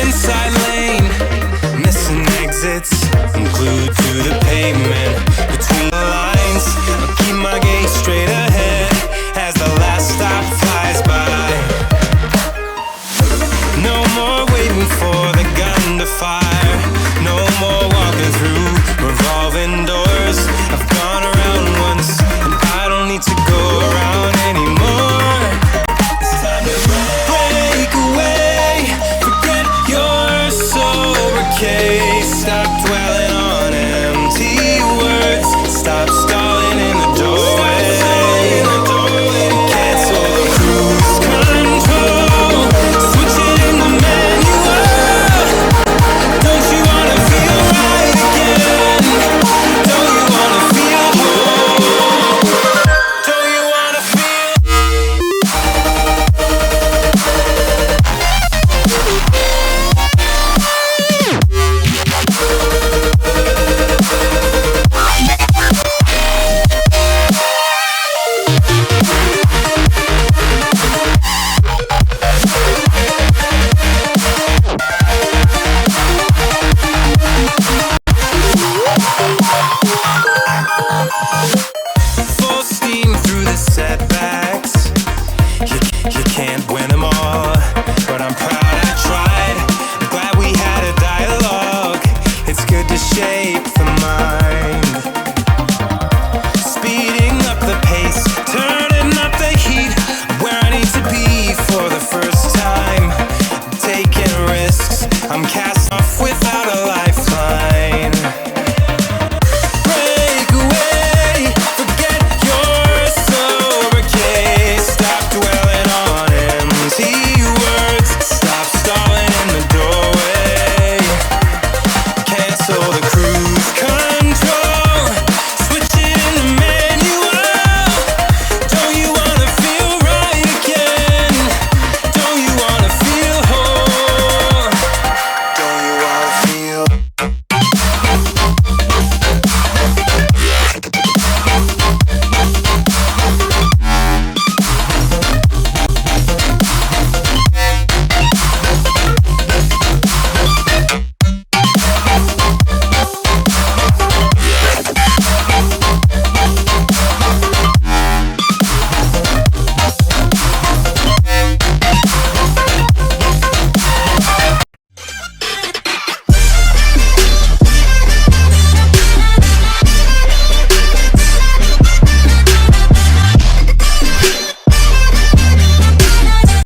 inside lane, missing exits. I'm glued to the pavement between the lines. I'll keep my gaze straight ahead as the last stop flies by. No more waiting for the gun to fire. No more walking through revolving doors. I've gone around once and I don't need to go around anymore. It's time to break away. Forget your sober case. Stop dwelling on empty words. Stop stalling in the doorway. Cancel the cruise control. Switch it in the manual. Don't you wanna feel right again? Don't you wanna feel whole? Don't you wanna feel? Full steam through the setbacks. You can't win them all, but I'm proud I tried. I'm glad we had a dialogue. It's good to shape the mind. Speeding up the pace, turning up the heat. I'm where I need to be for the first time. Taking risks, I'm cast off without a light.